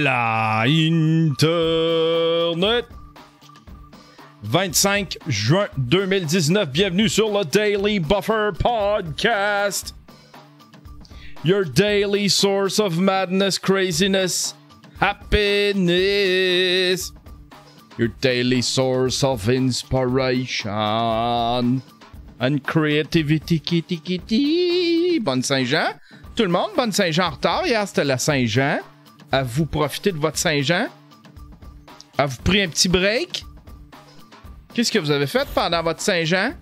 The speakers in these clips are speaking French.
la Internet. 25 juin 2019, bienvenue sur le Daily Buffer Podcast. Your daily source of madness, craziness, happiness. Your daily source of inspiration and creativity. Kitty, kitty. Bonne Saint-Jean. Tout le monde, bonne Saint-Jean en retard. Hier, c'était la Saint-Jean. Avez-vous profité de votre Saint-Jean? Avez-vous pris un petit break? Qu'est-ce que vous avez fait pendant votre Saint-Jean?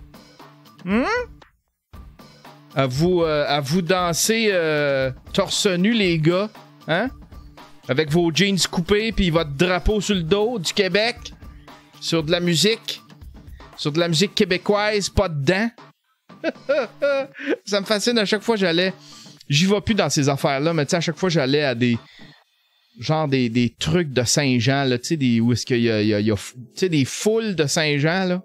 Avez-vous dansé torse nu, les gars? Hein? Avec vos jeans coupés puis votre drapeau sur le dos du Québec? Sur de la musique? Sur de la musique québécoise, pas dedans? Ça me fascine à chaque fois j'allais... J'y vais plus dans ces affaires-là, mais tu sais, à chaque fois j'allais à des... Genre des trucs de Saint-Jean, là, tu sais, où est-ce qu'il y a tu sais, des foules de Saint-Jean, là.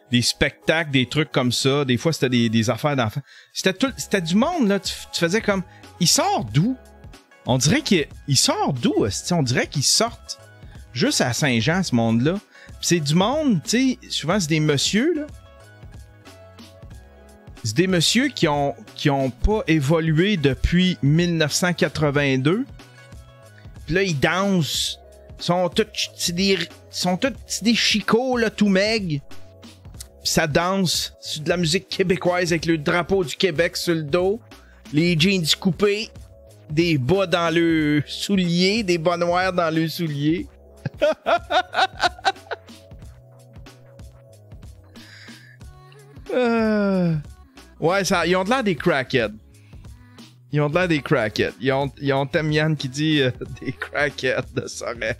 Des spectacles, des trucs comme ça. Des fois, c'était des affaires d'enfants. C'était du monde, là. Tu faisais comme... Il sort d'où? On dirait qu'il sort d'où? On dirait qu'ils sortent juste à Saint-Jean, ce monde-là. Pis c'est du monde, tu sais, souvent, c'est des messieurs, là. C'est des messieurs qui ont pas évolué depuis 1982. Puis là, ils dansent. Ils sont tous... C'est des chicots, là, tout meg. Puis ça danse sur de la musique québécoise avec le drapeau du Québec sur le dos. Les jeans coupés. Des bas dans le soulier. Des bas noirs dans le soulier. Ouais, ça, ils ont de l'air des crackheads. Ils ont de l'air des crackheads. Ils ont Tamian qui dit des crackheads de Sorel.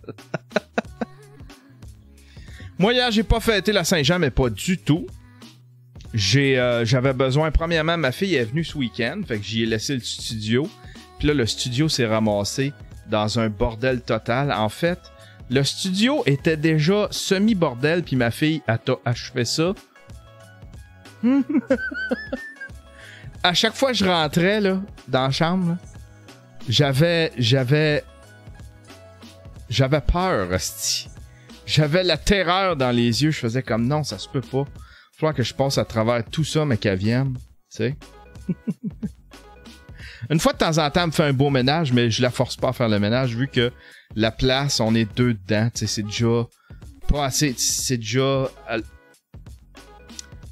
Moi, hier, j'ai pas fêté la Saint-Jean, mais pas du tout. J'avais besoin... Premièrement, ma fille est venue ce week-end, fait que j'y ai laissé le studio. Puis là, le studio s'est ramassé dans un bordel total. En fait, le studio était déjà semi-bordel, puis ma fille a achevé ça. À chaque fois que je rentrais là, dans la chambre, là, j'avais peur, hostie. J'avais la terreur dans les yeux. Je faisais comme non, ça se peut pas. Il faut que je passe à travers tout ça, mais qu'elle vienne. Tu sais. Une fois de temps en temps, elle me fait un beau ménage, mais je la force pas à faire le ménage vu que la place, on est deux dedans. Tu sais, c'est déjà pas assez. C'est déjà.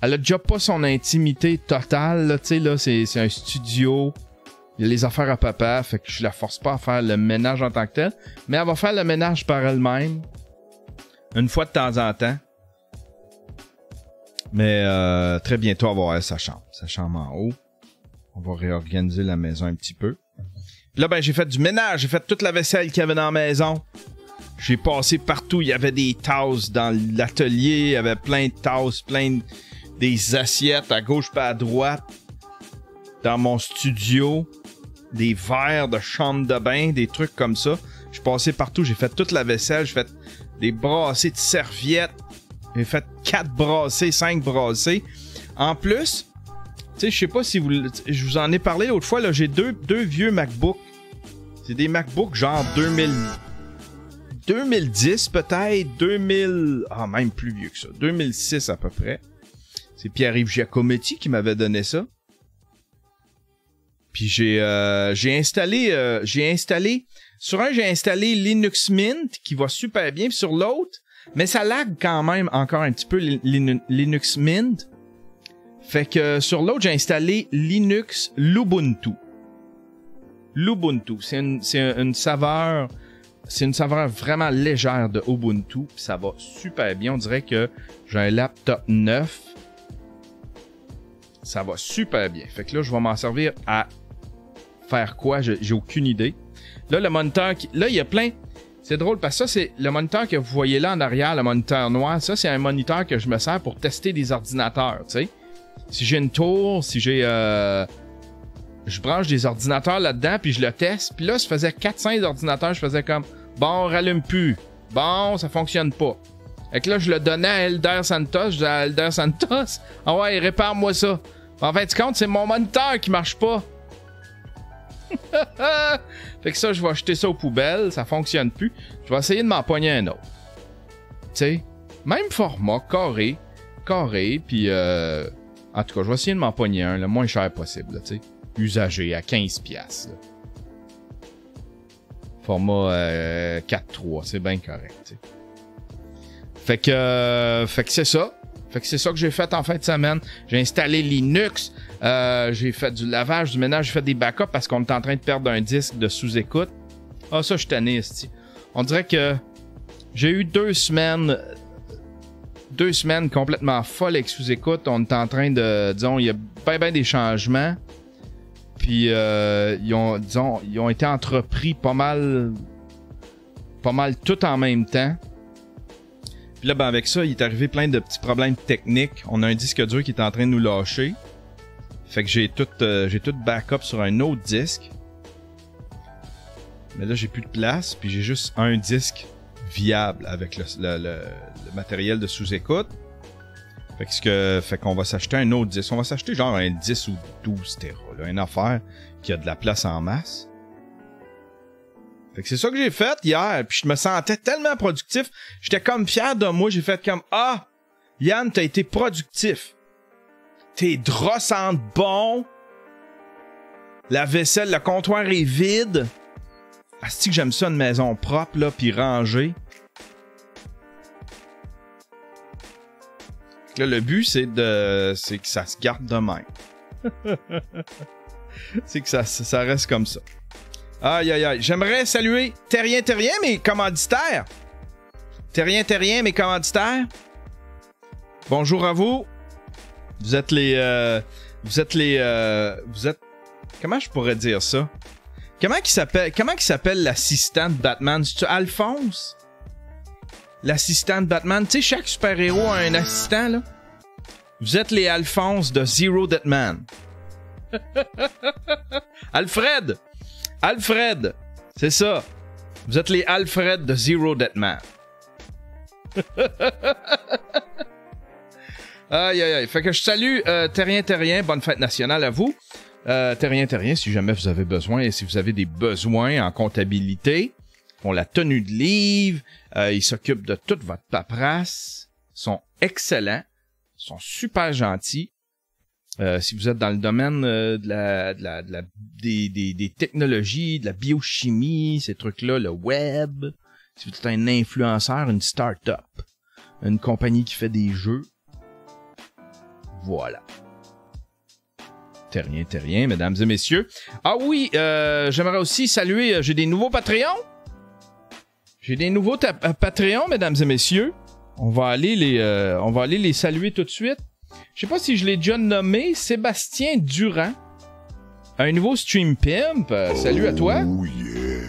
Elle a déjà pas son intimité totale, là, tu sais, là, c'est un studio. Il y a les affaires à papa, fait que je la force pas à faire le ménage en tant que tel. Mais elle va faire le ménage par elle-même. Une fois de temps en temps. Mais très bientôt, elle va avoir sa chambre en haut. On va réorganiser la maison un petit peu. Puis là, ben, j'ai fait du ménage. J'ai fait toute la vaisselle qu'il y avait dans la maison. J'ai passé partout. Il y avait des tasses dans l'atelier. Il y avait plein de tasses, des assiettes à gauche pas à droite. Dans mon studio. Des verres de chambre de bain. Des trucs comme ça. J'ai passé partout. J'ai fait toute la vaisselle. J'ai fait des brassées de serviettes. J'ai fait 4 brassées, 5 brassées. En plus, tu sais, je sais pas si je vous en ai parlé l'autre fois. Là, j'ai deux vieux MacBooks. C'est des MacBooks genre 2010 peut-être. 2000... Ah, même plus vieux que ça. 2006 à peu près. C'est Pierre-Yves Giacometti qui m'avait donné ça. Puis j'ai installé... Sur un, j'ai installé Linux Mint qui va super bien. Puis sur l'autre, mais ça lag quand même encore un petit peu Linux Mint. Fait que sur l'autre, j'ai installé Linux Lubuntu. Lubuntu, c'est une saveur... C'est une saveur vraiment légère de Ubuntu. Puis ça va super bien. On dirait que j'ai un laptop neuf. Ça va super bien. Fait que là, je vais m'en servir à faire quoi? J'ai aucune idée. Là, le moniteur... Là, il y a plein... C'est drôle parce que ça, c'est le moniteur que vous voyez là en arrière, le moniteur noir. Ça, c'est un moniteur que je me sers pour tester des ordinateurs, tu sais. Si j'ai une tour, si j'ai... Je branche des ordinateurs là-dedans, puis je le teste. Puis là, ça faisait 4-5 ordinateurs. Je faisais comme... Bon, rallume plus. Bon, ça fonctionne pas. Fait que là, je le donnais à Elder Santos. Je disais à Elder Santos, ah ouais, répare-moi ça. En fait, tu compte, c'est mon moniteur qui marche pas. Fait que ça, je vais jeter ça aux poubelles. Ça fonctionne plus. Je vais essayer de m'en pogner un autre. Tu sais, même format, carré. Puis en tout cas, je vais essayer de m'en pogner un, le moins cher possible, tu sais. Usagé, à 15$. Là. Format 4.3, c'est bien correct, tu sais. Fait que c'est ça. Fait que c'est ça que j'ai fait en fin de semaine. J'ai installé Linux. J'ai fait du lavage, du ménage. J'ai fait des backups parce qu'on est en train de perdre un disque de sous-écoute. Ah, ça, je suis tanné, esti. On dirait que j'ai eu 2 semaines complètement folles avec sous-écoute. On est en train de... Disons, il y a bien des changements. Puis, ils ont été entrepris pas mal tout en même temps. Puis là, ben avec ça, il est arrivé plein de petits problèmes techniques. On a un disque dur qui est en train de nous lâcher. Fait que j'ai tout backup sur un autre disque. Mais là, j'ai plus de place. Puis j'ai juste un disque viable avec le matériel de sous-écoute. Fait qu'on va s'acheter un autre disque. On va s'acheter genre un 10 ou 12 Tera. Là, une affaire qui a de la place en masse. Fait que c'est ça que j'ai fait hier, puis je me sentais tellement productif. J'étais comme fier de moi, j'ai fait comme « Ah, Yann, t'as été productif. Tes draps sentent bon. La vaisselle, le comptoir est vide. Asti que j'aime ça, une maison propre, là, puis rangée. » Là, le but, c'est que ça se garde de même. C'est que ça reste comme ça. Aïe, aïe, aïe. J'aimerais saluer Terrien, mes commanditaires. Terrien, mes commanditaires. Bonjour à vous. Vous êtes... Comment je pourrais dire ça? Comment il s'appelle l'assistant de Batman? C'est-tu Alphonse? L'assistant de Batman. Tu sais, chaque super-héros a un assistant, là. Vous êtes les Alphonse de Zero Dead Man. Alfred, c'est ça. Vous êtes les Alfred de Zero Dead Man. Aïe, aïe, aïe. Fait que je salue Terrien, bonne fête nationale à vous. Terrien, si jamais vous avez besoin, et si vous avez des besoins en comptabilité, pour la tenue de livre, ils s'occupent de toute votre paperasse, ils sont excellents, ils sont super gentils. Si vous êtes dans le domaine des technologies, de la biochimie, ces trucs-là, le web, si vous êtes un influenceur, une start-up, une compagnie qui fait des jeux, voilà. Terrien, mesdames et messieurs. Ah oui, j'aimerais aussi saluer, j'ai des nouveaux Patreons. J'ai des nouveaux Patreons, mesdames et messieurs. On va aller les saluer tout de suite. Je sais pas si je l'ai déjà nommé, Sébastien Durand. Un nouveau Stream Pimp. Salut à toi. Oh yeah.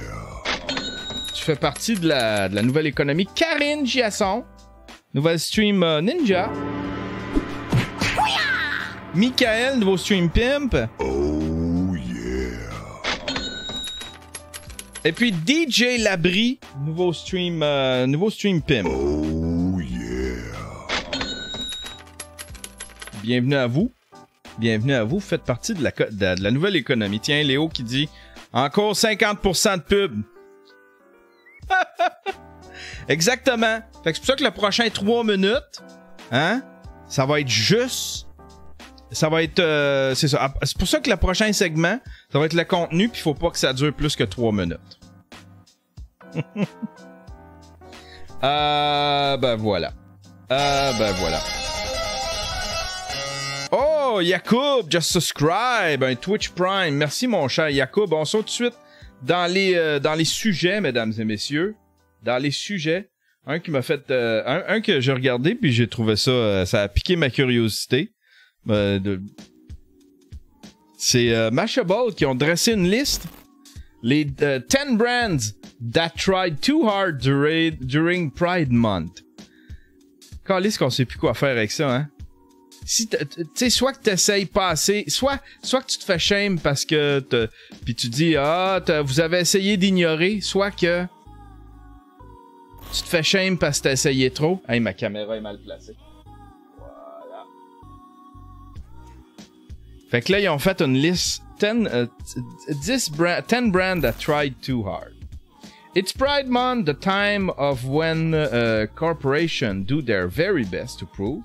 Tu fais partie de la nouvelle économie. Karine Giasson. Nouvelle Stream Ninja. Michael, nouveau Stream Pimp. Oh yeah. Et puis DJ Labrie, nouveau Stream Pimp. Oh yeah. Bienvenue à vous. Vous faites partie de la nouvelle économie. Tiens, Léo qui dit encore 50% de pub. Exactement. Fait que c'est pour ça que le prochain 3 minutes, hein, ça va être juste. Ça va être. C'est ça. C'est pour ça que le prochain segment, ça va être le contenu, puis il faut pas que ça dure plus que 3 minutes. Ben voilà. Oh, Yacoub, just subscribe, un Twitch Prime. Merci, mon cher Yacoub. On saute tout de suite dans les sujets, mesdames et messieurs. Dans les sujets. Un qui m'a fait... un que j'ai regardé, puis j'ai trouvé ça... ça a piqué ma curiosité. C'est Mashable qui ont dressé une liste. Les 10 brands that tried too hard during Pride Month. Calisse qu'on sait plus quoi faire avec ça, hein? Si tu sais, soit que t'essayes pas assez, soit que tu te fais shame parce que puis tu dis vous avez essayé d'ignorer, soit que tu te fais shame parce que t'as essayé trop. Hey, ma caméra est mal placée. Voilà. Fait que là, ils ont fait une liste 10 brands that tried too hard. It's Pride Month, the time of when corporations do their very best to prove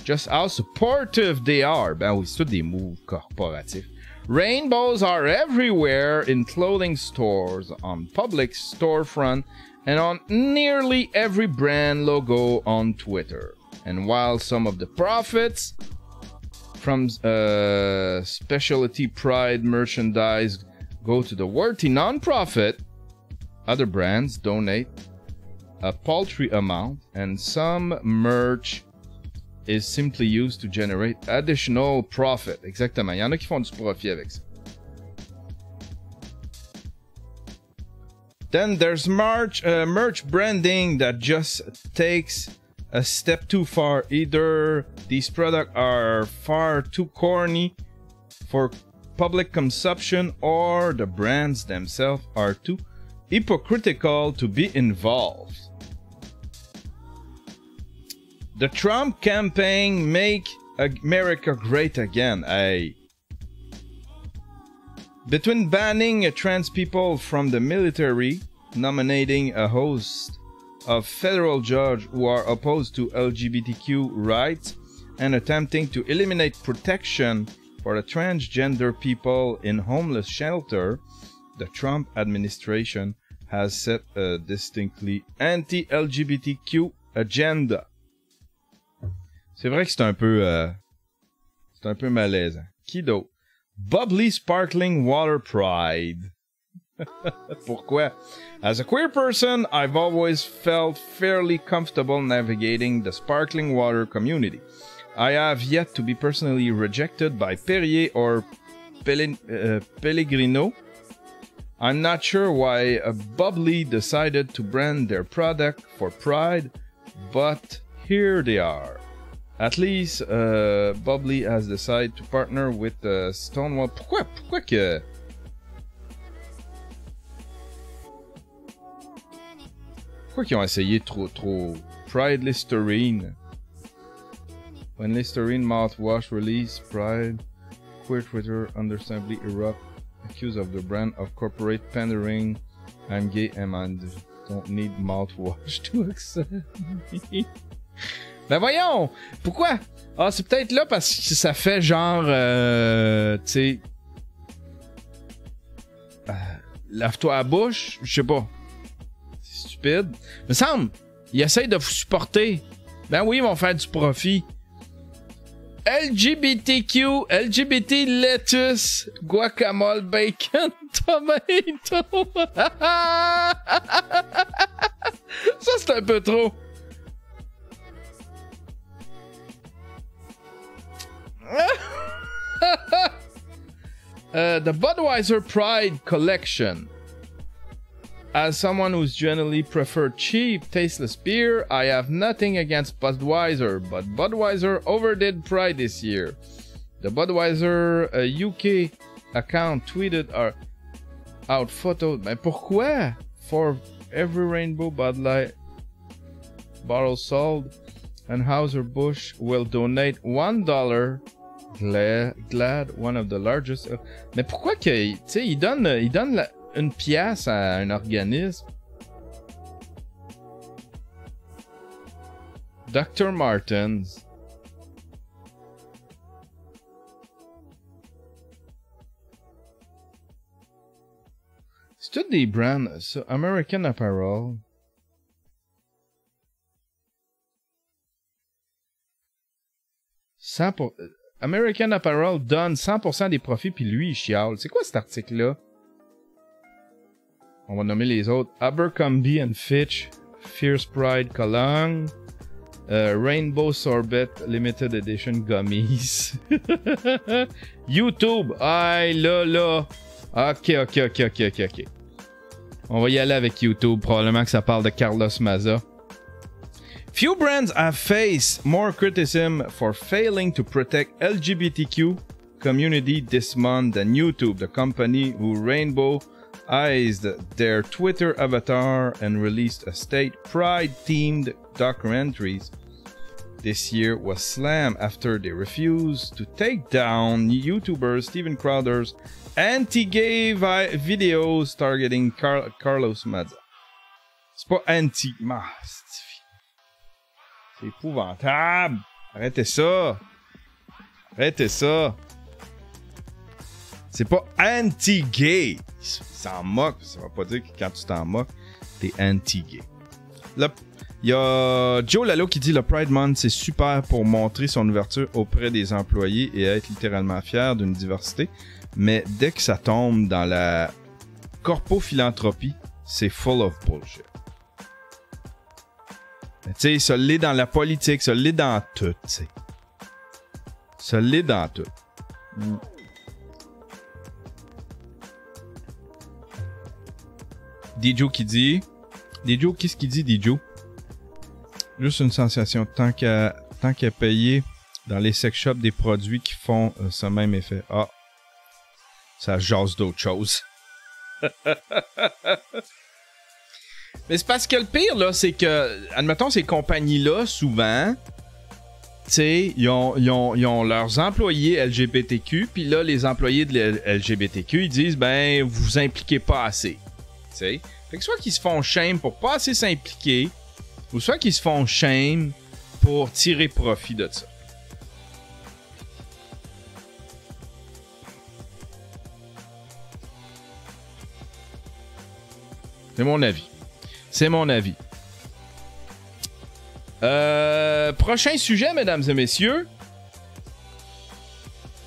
just how supportive they are. Ben oui, c'est tout des moves corporatifs. Rainbows are everywhere in clothing stores, on public storefront, and on nearly every brand logo on Twitter. And while some of the profits from specialty Pride merchandise go to the worthy non-profit, other brands donate a paltry amount, and some merch is simply used to generate additional profit. Exactement. Il y en a qui font du profit avec ça. Then there's merch branding that just takes a step too far. Either these products are far too corny for public consumption, or the brands themselves are too hypocritical to be involved. The Trump campaign Make America Great Again. Hey. Between banning trans people from the military, nominating a host of federal judges who are opposed to LGBTQ rights, and attempting to eliminate protection for the transgender people in homeless shelter, the Trump administration has set a distinctly anti-LGBTQ agenda. C'est vrai que c'est un peu malaisant. Qui d'autre? Bubbly Sparkling Water Pride. Pourquoi? As a queer person, I've always felt fairly comfortable navigating the sparkling water community. I have yet to be personally rejected by Perrier or Pellegrino. I'm not sure why Bubbly decided to brand their product for Pride, but here they are. At least, Bubbly has decided to partner with Stonewall. Pourquoi qu'ils ont essayé trop Pride Listerine? When Listerine mouthwash release, Pride, queer Twitter understandably erupt, accused of the brand of corporate pandering. I'm gay and I don't need mouthwash to accept me. Ben voyons! Pourquoi? Ah, c'est peut-être là parce que ça fait genre... tu sais... lave-toi la bouche? Je sais pas. C'est stupide. Me semble, ils essayent de vous supporter. Ben oui, ils vont faire du profit. LGBT lettuce, guacamole, bacon, tomato. Ça, c'est un peu trop. The Budweiser Pride Collection. As someone who's generally preferred cheap, tasteless beer, I have nothing against Budweiser, but Budweiser overdid Pride this year. The Budweiser UK account tweeted out photos. Mais pourquoi? For every Rainbow Bud Light bottle sold, Anheuser-Busch will donate $1. Glad, one of the largest. Mais pourquoi que, tu sais, il donne une pièce à un organisme? Dr. Martens. C'est tout des brands. So American Apparel. American Apparel donne 100% des profits, puis lui, il chiale. C'est quoi cet article-là? On va nommer les autres. Abercrombie & Fitch, Fierce Pride Cologne, Rainbow Sorbet Limited Edition Gummies. YouTube. Aïe, là. Ok. On va y aller avec YouTube. Probablement que ça parle de Carlos Maza. Few brands have faced more criticism for failing to protect LGBTQ community this month than YouTube, the company who rainbow-ized their Twitter avatar and released a state pride-themed documentaries this year was slammed after they refused to take down YouTuber Steven Crowder's anti-gay videos targeting Carlos Maza. C'est pas anti... C'est épouvantable! Arrêtez ça! Arrêtez ça! C'est pas anti-gay! Ils s'en moquent. Ça va pas dire que quand tu t'en moques, t'es anti-gay. Là, il y a Joe Lalo qui dit le Pride Month, c'est super pour montrer son ouverture auprès des employés et être littéralement fier d'une diversité. Mais dès que ça tombe dans la corpo-philanthropie, c'est full of bullshit. Tu sais, ça l'est dans la politique, ça l'est dans tout, tu sais. Ça l'est dans tout. Dijo qui dit... Dijo, qu'est-ce qu'il dit, Dijo? Juste une sensation, tant qu'à payer dans les sex shops des produits qui font ce même effet. Ah, ça jase d'autres choses. Mais c'est parce que le pire, là, c'est que, admettons, ces compagnies-là, souvent, tu sais, ils ont leurs employés LGBTQ, puis là, les employés de LGBTQ, ils disent, ben, vous vous impliquez pas assez. Tu sais? Fait que soit qu'ils se font shame pour pas assez s'impliquer, ou soit qu'ils se font shame pour tirer profit de ça. C'est mon avis. C'est mon avis. Prochain sujet, mesdames et messieurs.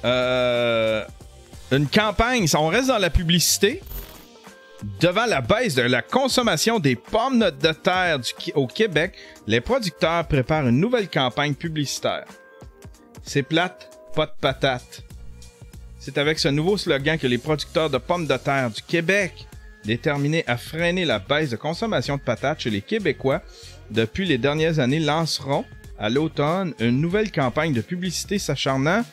Une campagne, on reste dans la publicité. Devant la baisse de la consommation des pommes de terre au Québec, les producteurs préparent une nouvelle campagne publicitaire. C'est plate, pas de patate. C'est avec ce nouveau slogan que les producteurs de pommes de terre du Québec, déterminés à freiner la baisse de consommation de patates chez les Québécois, depuis les dernières années, lanceront à l'automne une nouvelle campagne de publicité s'acharnant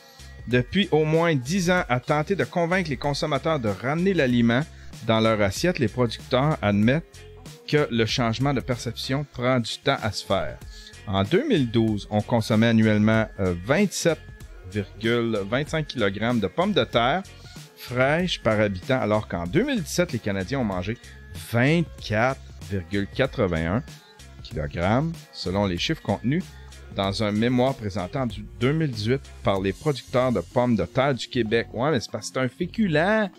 depuis au moins 10 ans à tenter de convaincre les consommateurs de ramener l'aliment dans leur assiette. Les producteurs admettent que le changement de perception prend du temps à se faire. En 2012, on consommait annuellement 27,25 kg de pommes de terre fraîches par habitant, alors qu'en 2017, les Canadiens ont mangé 24,81 kg, selon les chiffres contenus dans un mémoire présenté en 2018 par les producteurs de pommes de terre du Québec. Ouais, mais c'est parce que c'est un féculent.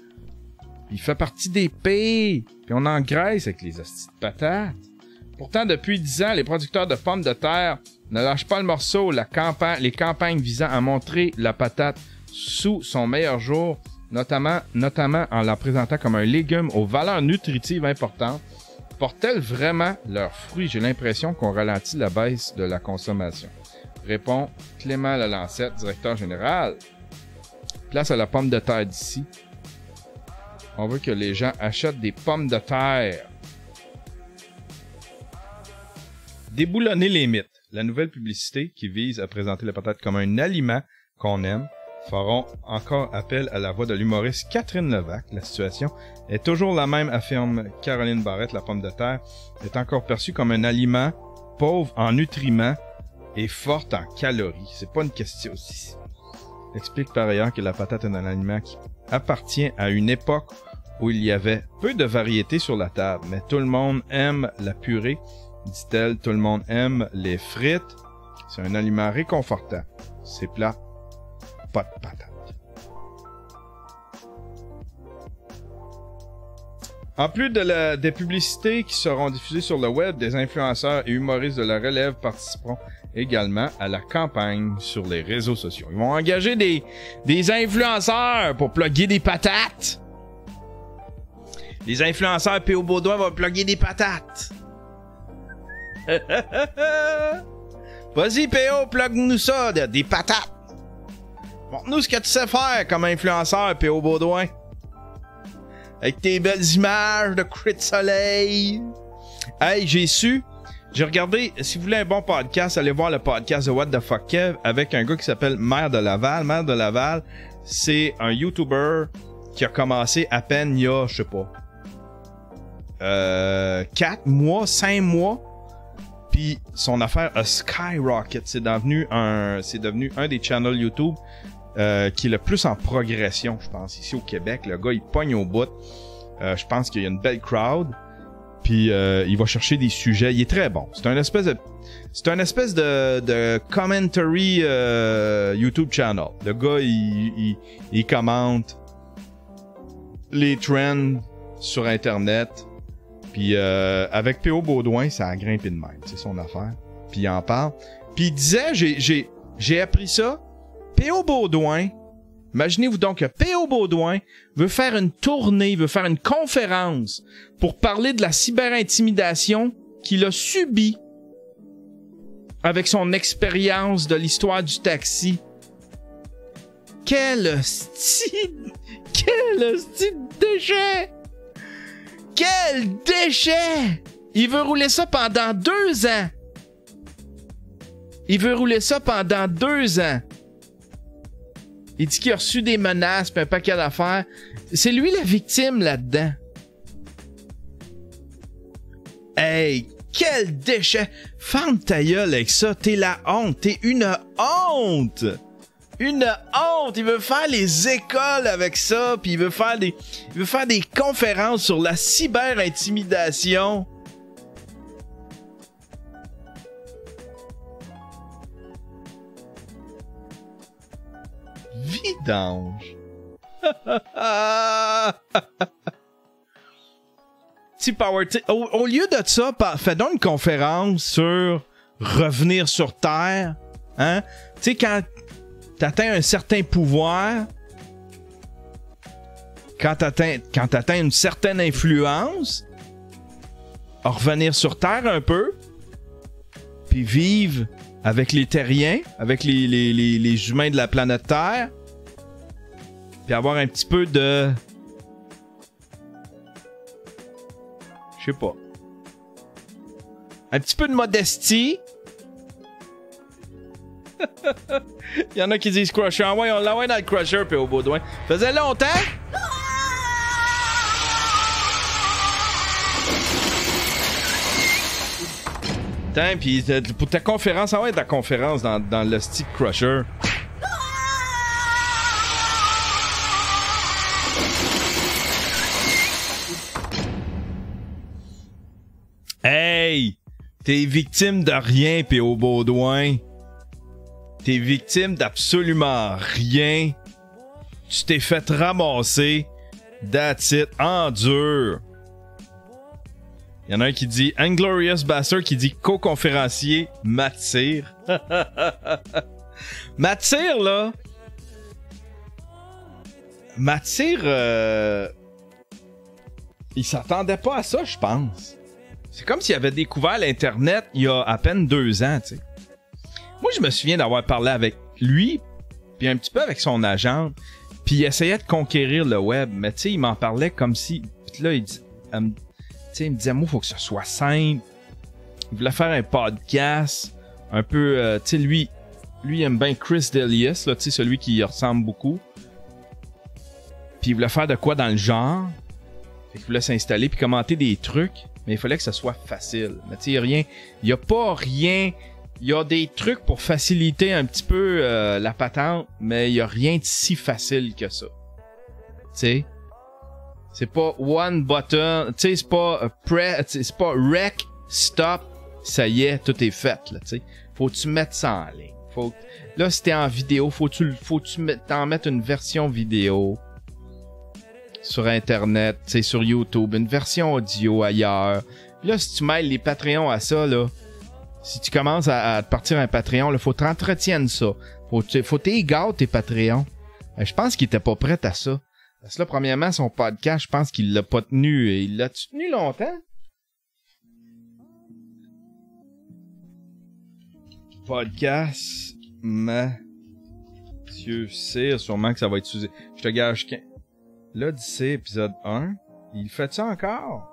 Il fait partie des pires. Puis on engraisse avec les hosties de patates. Pourtant, depuis 10 ans, les producteurs de pommes de terre ne lâchent pas le morceau. Les campagnes visant à montrer la patate sous son meilleur jour, notamment en la présentant comme un légume aux valeurs nutritives importantes, portent-elles vraiment leurs fruits? J'ai l'impression qu'on ralentit la baisse de la consommation. Répond Clément Lalancette, directeur général. Place à la pomme de terre d'ici. On veut que les gens achètent des pommes de terre. Déboulonner les mythes. La nouvelle publicité qui vise à présenter la patate comme un aliment qu'on aime feront encore appel à la voix de l'humoriste Catherine Levac. La situation est toujours la même, affirme Caroline Barrette. La pomme de terre est encore perçue comme un aliment pauvre en nutriments et forte en calories. C'est pas une question aussi. Explique par ailleurs que la patate est un aliment qui appartient à une époque où il y avait peu de variétés sur la table, mais tout le monde aime la purée, dit-elle, tout le monde aime les frites. C'est un aliment réconfortant. C'est plat, pas de patate. En plus des publicités qui seront diffusées sur le web, des influenceurs et humoristes de la relève participeront également à la campagne sur les réseaux sociaux. Ils vont engager des influenceurs pour plugger des patates. Les influenceurs P.O. Baudouin vont plugger des patates. Vas-y P.O., plug-nous ça, des patates. Montre-nous ce que tu sais faire comme influenceur P.O. Baudouin. Avec tes belles images de cris de soleil. Hey, j'ai regardé, si vous voulez un bon podcast, allez voir le podcast de What the Fuck Kev avec un gars qui s'appelle Maire de Laval. Maire de Laval, c'est un YouTuber qui a commencé à peine il y a, je sais pas, 4 mois, 5 mois. Puis son affaire a skyrocket. C'est devenu un des channels YouTube qui est le plus en progression, je pense, ici au Québec. Le gars, il pogne au bout. Je pense qu'il y a une belle crowd. Puis il va chercher des sujets. Il est très bon. C'est un espèce de commentary YouTube channel. Le gars, il commente les trends sur Internet. Puis avec P.O. Baudouin, ça a grimpé de même. C'est son affaire. Puis il en parle. Puis il disait, j'ai appris ça. P.O. Baudouin, imaginez-vous donc que P.O. Baudouin veut faire une tournée, veut faire une conférence pour parler de la cyber-intimidation qu'il a subie avec son expérience de l'histoire du taxi. Quel style déchet! Quel déchet! Il veut rouler ça pendant 2 ans. Il dit qu'il a reçu des menaces pis un paquet d'affaires. C'est lui la victime là-dedans. Hey, quel déchet! Ferme ta gueule avec ça. T'es la honte. T'es une honte. Une honte. Il veut faire les écoles avec ça, puis il veut faire des conférences sur la cyber-intimidation. Vidange. T-Power, au lieu de ça, fais donc une conférence sur revenir sur Terre. Hein? Tu sais, quand t'atteins un certain pouvoir, quand t'atteins une certaine influence, revenir sur Terre un peu, puis vivre avec les terriens, avec les humains de la planète Terre, puis avoir un petit peu de... Je sais pas. Un petit peu de modestie. Il y en a qui disent Crusher. Ah ouais, on l'envoie dans le Crusher, puis au Baudouin. Faisait longtemps? Putain, pis pour ta conférence, ah ouais, ta conférence dans le Stick Crusher. Hey! T'es victime de rien, P.O. Baudouin. T'es victime d'absolument rien. Tu t'es fait ramasser. That's it. Endure. Il y en a un qui dit Inglorious Bastard, qui dit co-conférencier m'attire. M'attire, là. M'attire. Il s'attendait pas à ça, je pense. C'est comme s'il avait découvert l'Internet il y a à peine 2 ans, tu sais. Moi, je me souviens d'avoir parlé avec lui, puis un petit peu avec son agent, puis il essayait de conquérir le web, mais tu sais, il m'en parlait comme si... Puis là, il me disait, moi, il faut que ce soit simple. Il voulait faire un podcast, un peu... tu sais, lui, il aime bien Chris D'Elias, là, tu sais, celui qui y ressemble beaucoup. Puis il voulait faire de quoi dans le genre. Fait qu'il voulait s'installer puis commenter des trucs, mais il fallait que ça soit facile. Mais tu sais, il y a pas rien... Il y a des trucs pour faciliter un petit peu la patente, mais il y a rien de si facile que ça. Tu sais, c'est pas one button, tu sais, c'est pas c'est pas rec, stop, ça y est, tout est fait là, tu sais. Faut que tu mettes ça en ligne. Là, si t'es en vidéo, faut que tu t'en mettes une version vidéo sur Internet, tu sais, sur YouTube, une version audio ailleurs. Puis là, si tu mêles les Patreons à ça, là, si tu commences à te partir un Patreon, il faut que tu entretiennes ça. Faut t'égarer tes Patreons. Je pense qu'il était pas prêt à ça. Parce que là, premièrement, son podcast, je pense qu'il l'a pas tenu. Il l'a tenu longtemps? Podcast Mathieu Cyr, sûrement que ça va être utilisé. Je te gage qu'un... L'Odyssée, épisode 1. Il fait ça encore?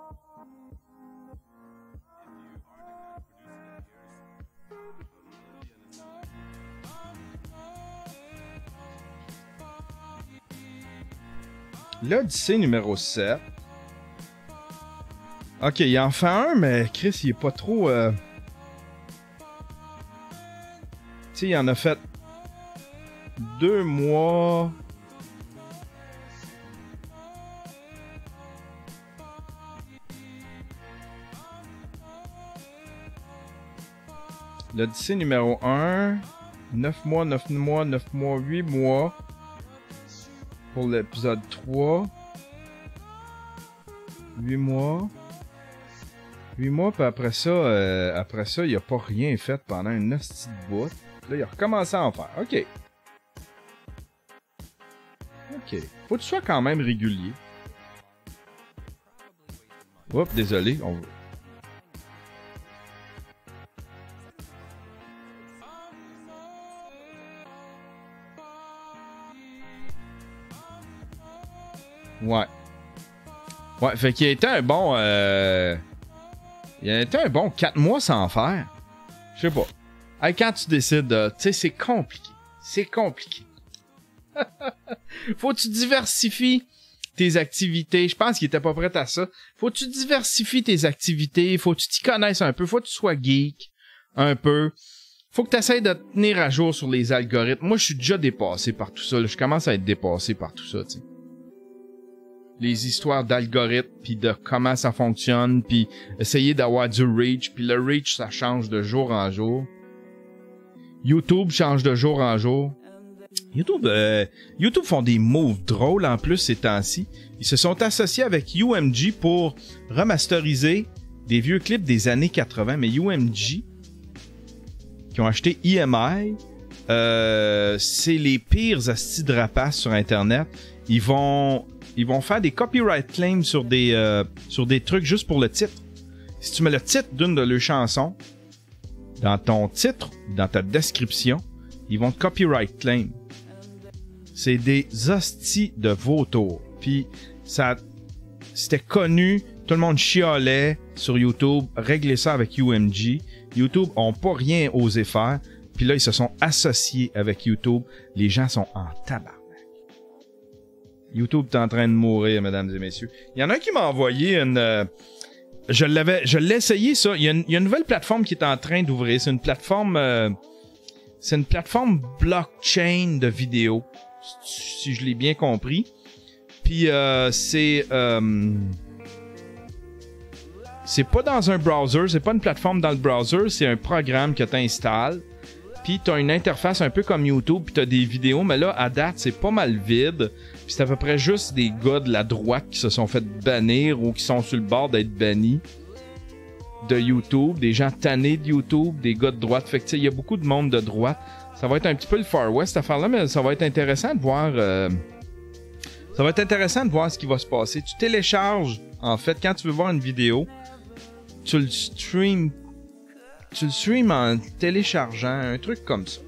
L'Odyssée numéro 7. Ok, il en fait un, mais Chris, il est pas trop... tu sais, il en a fait 2 mois. L'Odyssée numéro 1. 9 mois, 9 mois, 9 mois, 8 mois. Pour l'épisode 3. 8 mois. 8 mois, puis après ça, il a pas rien fait pendant une hostie de bout. Là, il a recommencé à en faire. OK. OK. Faut que tu sois quand même régulier. Oups, désolé. Ouais. Ouais, fait qu'il a été un bon... Il a été un bon 4 mois sans faire. Je sais pas. Hey, quand tu décides de... Tu sais, c'est compliqué. C'est compliqué. Faut que tu diversifies tes activités. Je pense qu'il était pas prêt à ça. Faut que tu diversifies tes activités. Faut que tu t'y connaisses un peu. Faut que tu sois geek un peu. Faut que tu essaies de te tenir à jour sur les algorithmes. Moi, je suis déjà dépassé par tout ça. Là. Je commence à être dépassé par tout ça, tu sais. Les histoires d'algorithmes, puis de comment ça fonctionne, puis essayer d'avoir du reach, puis le reach, ça change de jour en jour. YouTube change de jour en jour. YouTube font des moves drôles en plus ces temps-ci. Ils se sont associés avec UMG pour remasteriser des vieux clips des années 80, mais UMG, qui ont acheté EMI, c'est les pires astis de rapaces sur Internet. Ils vont faire des copyright claims sur des trucs juste pour le titre. Si tu mets le titre d'une de leurs chansons dans ton titre, dans ta description, ils vont te copyright claim. C'est des hosties de vautours. Puis c'était connu, tout le monde chialait sur YouTube, régler ça avec UMG. YouTube ont pas rien osé faire. Puis là, ils se sont associés avec YouTube. Les gens sont en tabac. YouTube est en train de mourir, mesdames et messieurs. Il y en a un qui m'a envoyé une... je l'ai essayé, ça. Il y a une nouvelle plateforme qui est en train d'ouvrir. C'est une plateforme blockchain de vidéos, si je l'ai bien compris. Puis c'est pas dans un browser, c'est pas une plateforme dans le browser, c'est un programme que tu installes. Puis t'as une interface un peu comme YouTube, puis t'as des vidéos, mais là, à date, c'est pas mal vide. Puis c'est à peu près juste des gars de la droite qui se sont fait bannir ou qui sont sur le bord d'être bannis de YouTube, des gens tannés de YouTube, des gars de droite. Fait que tu sais, il y a beaucoup de monde de droite. Ça va être un petit peu le Far West, cette affaire-là, mais ça va être intéressant de voir... ça va être intéressant de voir ce qui va se passer. Tu télécharges, en fait, quand tu veux voir une vidéo, tu le stream en téléchargeant, un truc comme ça.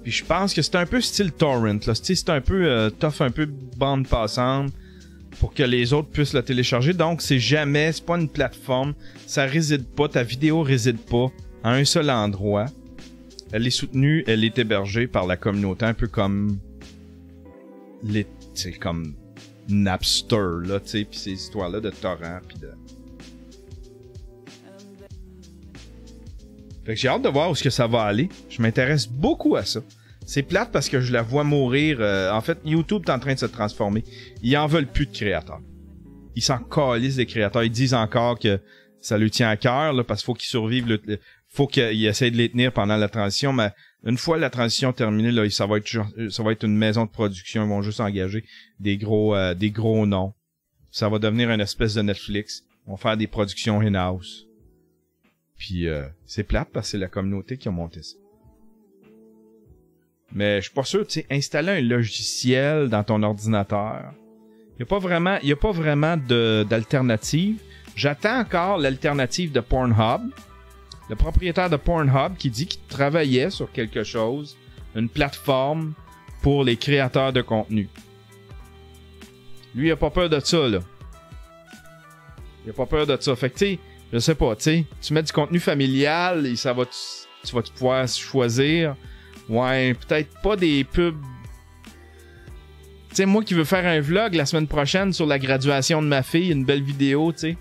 Puis je pense que c'est un peu style torrent, là. C'est un peu t'offres un peu bande passante pour que les autres puissent la télécharger. Donc c'est pas une plateforme, ça réside pas, ta vidéo réside pas à un seul endroit. Elle est soutenue, elle est hébergée par la communauté, un peu comme comme Napster, là, tu sais, pis ces histoires-là de torrent, pis de... Fait que j'ai hâte de voir où est-ce que ça va aller. Je m'intéresse beaucoup à ça. C'est plate parce que je la vois mourir. En fait, YouTube est en train de se transformer. Ils en veulent plus de créateurs. Ils s'en calissent des créateurs. Ils disent encore que ça lui tient à cœur, là, parce qu'il faut qu'ils survivent. Faut qu'ils essayent de les tenir pendant la transition, mais une fois la transition terminée, là, ça va être une maison de production. Ils vont juste engager des gros noms. Ça va devenir une espèce de Netflix. Ils vont faire des productions in-house. Puis c'est plate parce que c'est la communauté qui a monté ça. Mais je suis pas sûr, tu sais, installer un logiciel dans ton ordinateur, il y a pas vraiment d'alternative. J'attends encore l'alternative de Pornhub. Le propriétaire de Pornhub qui dit qu'il travaillait sur quelque chose, une plateforme pour les créateurs de contenu. Lui, il a pas peur de ça, là. Il a pas peur de ça. Fait que, tu sais, je sais pas, tu sais, tu mets du contenu familial et ça va, tu vas pouvoir choisir. Ouais, peut-être pas des pubs. Tu sais, moi qui veux faire un vlog la semaine prochaine sur la graduation de ma fille, une belle vidéo, tu sais.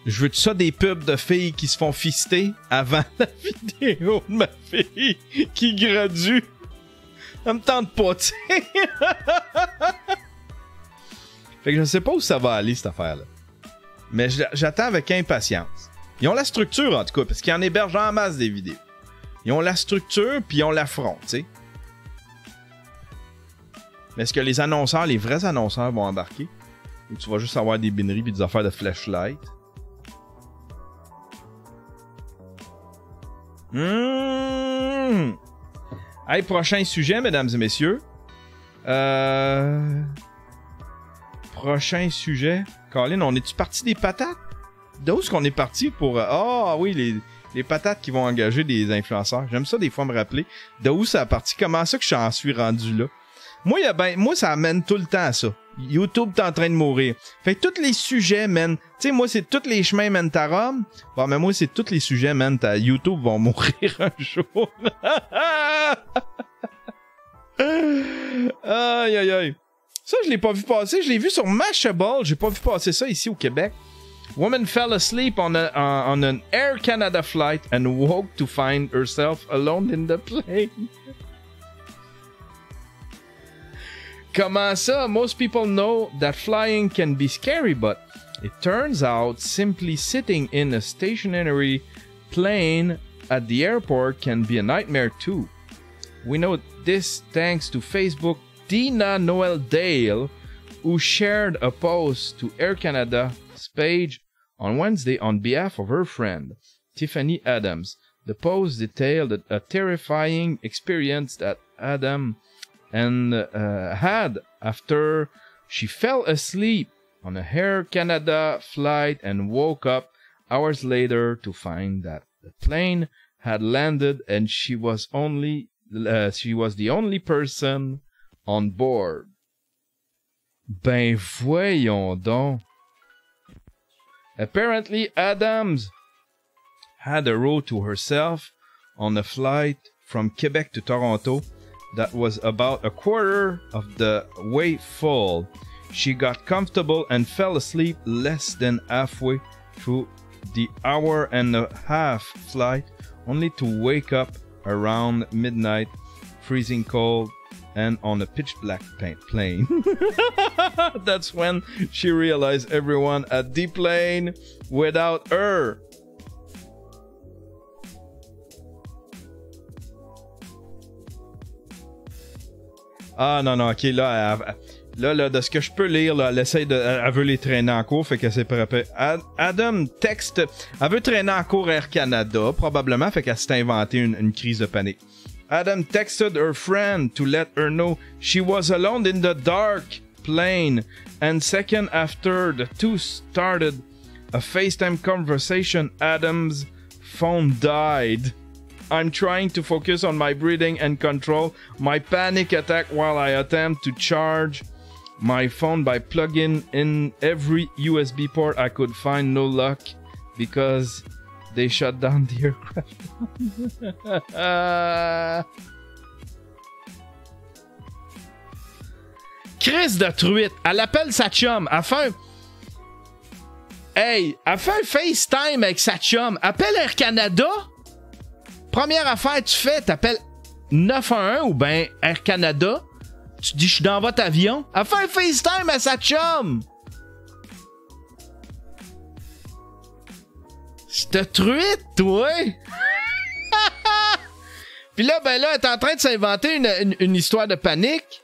Je veux ça des pubs de filles qui se font fister avant la vidéo de ma fille qui gradue. Ça me tente pas, tu sais. Fait que je sais pas où ça va aller, cette affaire-là. Mais j'attends avec impatience. Ils ont la structure, en tout cas, parce qu'ils en hébergent en masse des vidéos. Ils ont la structure, puis ils ont la front, tu sais. Mais est-ce que les annonceurs, les vrais annonceurs vont embarquer? Ou tu vas juste avoir des bineries puis des affaires de flashlight? Hey, prochain sujet, mesdames et messieurs. Prochain sujet. Colin, on est-tu parti des patates? D'où est-ce qu'on est parti pour... Ah oui, les patates qui vont engager des influenceurs. J'aime ça des fois me rappeler d'où ça a parti. Comment ça que j'en suis rendu là? Moi, ça amène tout le temps à ça. YouTube est en train de mourir. Fait que tous les sujets mènent... Tu sais, moi, c'est tous les chemins mènent à Rome. Bon, mais moi, c'est tous les sujets mènent à YouTube vont mourir un jour. Aïe, aïe, aïe. Ça, je l'ai pas vu passer. Je l'ai vu sur Mashable. J'ai pas vu passer ça ici au Québec. Woman fell asleep on an Air Canada flight and woke to find herself alone in the plane. Comment ça? Most people know that flying can be scary, but it turns out simply sitting in a stationary plane at the airport can be a nightmare too. We know this thanks to Facebook Dina Noel Dale, who shared a post to Air Canada's page on Wednesday on behalf of her friend, Tiffany Adams. The post detailed a terrifying experience that Adam had after she fell asleep on a Air Canada flight and woke up hours later to find that the plane had landed and she was the only person on board. Ben voyons donc. Apparently, Adams had a row to herself on a flight from Quebec to Toronto that was about a quarter of the way full. She got comfortable and fell asleep less than halfway through the hour and a half flight, only to wake up around midnight, freezing cold, and on a pitch black plane. That's when she realized everyone at the plane without her. Ah non, ok, là, de ce que je peux lire, là, elle veut les traîner en cours, fait qu'elle s'est préparée. Adam texte, elle veut traîner en cours Air Canada, probablement, fait qu'elle s'est inventé une crise de panique. Adam texted her friend to let her know she was alone in the dark plane, and second after the two started a FaceTime conversation, Adam's phone died. I'm trying to focus on my breathing and control my panic attack while I attempt to charge my phone by plugging in every USB port I could find. No luck because they shut down the aircraft. Chris de truite, elle appelle sa chum, elle fait un FaceTime avec sa chum, appelle Air Canada. Première affaire tu fais, t'appelles 911 ou ben Air Canada. Tu dis je suis dans votre avion. Elle fait un FaceTime à sa chum. C'te truite, toi. Puis là, ben là, elle est en train de s'inventer une histoire de panique.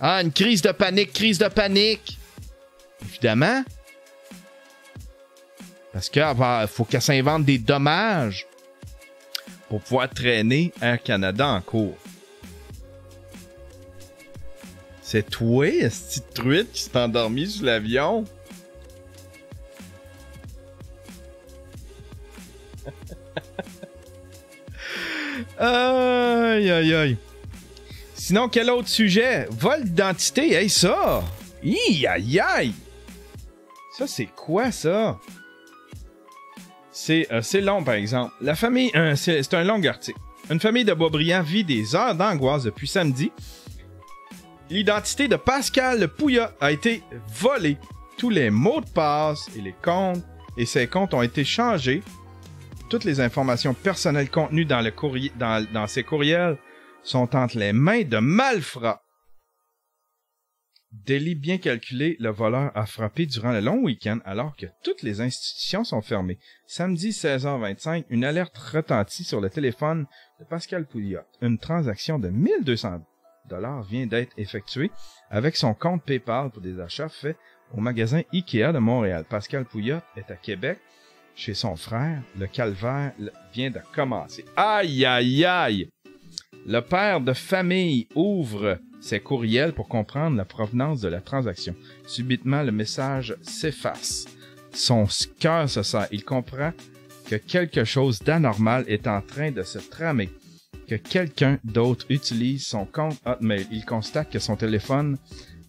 Ah, une crise de panique. Évidemment. Parce qu'il faut qu'elle s'invente des dommages pour pouvoir traîner Air Canada en cours. C'est toi, cette petite truite qui s'est endormie sur l'avion? Aïe, aïe, aïe. Sinon, quel autre sujet? Vol d'identité, hey, ça! Aïe, aïe, aïe! Ça, c'est quoi, ça? C'est long, par exemple. La famille... c'est un long article. Une famille de Boisbriand vit des heures d'angoisse depuis samedi L'identité de Pascal Pouillotte a été volée. Tous les mots de passe et les comptes et ses comptes ont été changés. Toutes les informations personnelles contenues dans, le courrier, dans ces courriels sont entre les mains de malfrats. Délit bien calculé, le voleur a frappé durant le long week-end alors que toutes les institutions sont fermées. Samedi 16h25, une alerte retentit sur le téléphone de Pascal Pouillotte. Une transaction de 1200 $ vient d'être effectuée avec son compte PayPal pour des achats faits au magasin Ikea de Montréal. Pascal Pouillotte est à Québec chez son frère. Le calvaire vient de commencer. Aïe, aïe, aïe! Le père de famille ouvre ses courriels pour comprendre la provenance de la transaction. Subitement, le message s'efface. Son cœur se serre. Il comprend que quelque chose d'anormal est en train de se tramer, que quelqu'un d'autre utilise son compte Hotmail. Il constate que son téléphone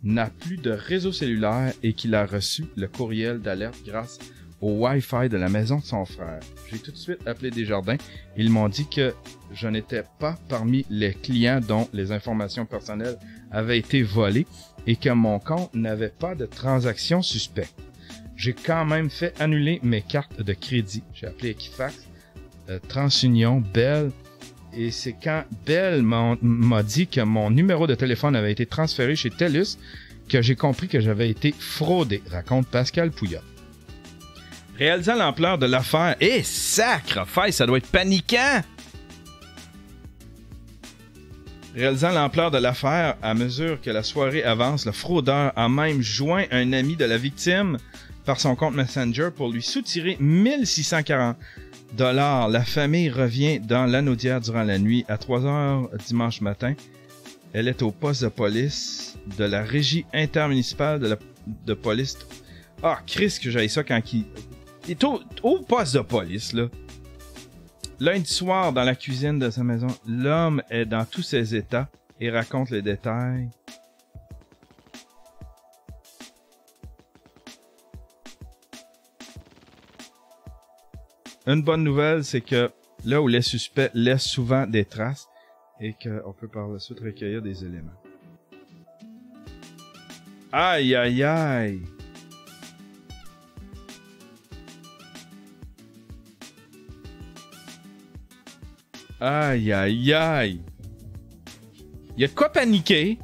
n'a plus de réseau cellulaire et qu'il a reçu le courriel d'alerte grâce au Wi-Fi de la maison de son frère. J'ai tout de suite appelé Desjardins. Ils m'ont dit que je n'étais pas parmi les clients dont les informations personnelles avaient été volées et que mon compte n'avait pas de transactions suspectes. J'ai quand même fait annuler mes cartes de crédit. J'ai appelé Equifax, TransUnion, Bell, et c'est quand Bell m'a dit que mon numéro de téléphone avait été transféré chez TELUS que j'ai compris que j'avais été fraudé, raconte Pascal Pouillotte. Réalisant l'ampleur de l'affaire, sacrifice, ça doit être paniquant! Réalisant l'ampleur de l'affaire, à mesure que la soirée avance, le fraudeur a même joint un ami de la victime par son compte Messenger pour lui soutirer 1640 $. La famille revient dans l'Anaudière durant la nuit. À 3h dimanche matin, elle est au poste de police de la régie intermunicipale de police. Ah, Christ, que j'aille ça quand il est au poste de police, là. Lundi soir, dans la cuisine de sa maison, l'homme est dans tous ses états et raconte les détails. Une bonne nouvelle, c'est que là où les suspects laissent souvent des traces et qu'on peut par la suite recueillir des éléments. Aïe, aïe, aïe! Aïe, aïe, aïe! Il y a de quoi paniquer.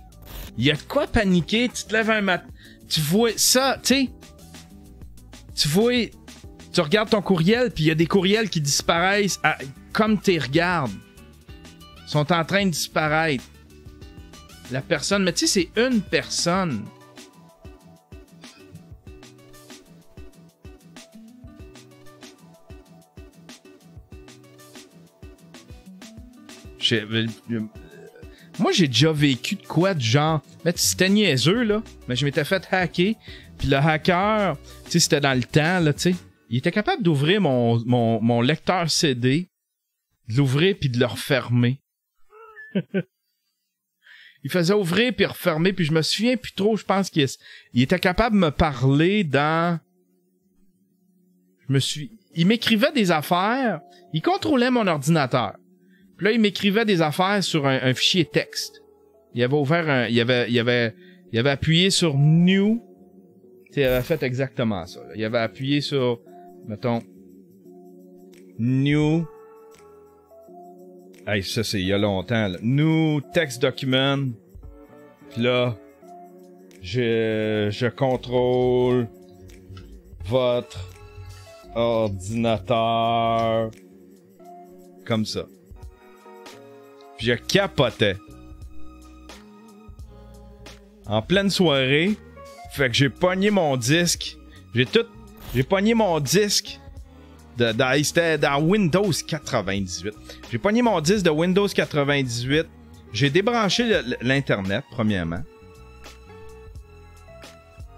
Il y a de quoi paniquer. Tu te lèves un matin. Tu vois ça, tu sais. Tu vois. Tu regardes ton courriel, puis il y a des courriels qui disparaissent comme tu les regardes. Ils sont en train de disparaître. La personne, mais tu sais, c'est une personne. Moi, j'ai déjà vécu de quoi de genre. Mais c'était niaiseux, là. Mais je m'étais fait hacker. Puis le hacker, tu sais, c'était dans le temps, là, tu sais. Il était capable d'ouvrir mon lecteur CD, de l'ouvrir puis de le refermer. Il faisait ouvrir puis refermer, puis je me souviens plus trop, je pense qu'il était capable de me parler dans... Il m'écrivait des affaires, il contrôlait mon ordinateur. Puis là, il m'écrivait des affaires sur un fichier texte. Il avait ouvert il avait appuyé sur New. Il avait fait exactement ça. Là. Il avait appuyé sur, mettons, New. Hey, ça, c'est il y a longtemps, là. New Text Document. Puis là, je contrôle votre ordinateur. Comme ça. Puis je capotais. En pleine soirée, fait que j'ai pogné mon disque. J'ai pogné mon disque c'était dans Windows 98. J'ai pogné mon disque de Windows 98. J'ai débranché l'Internet, premièrement.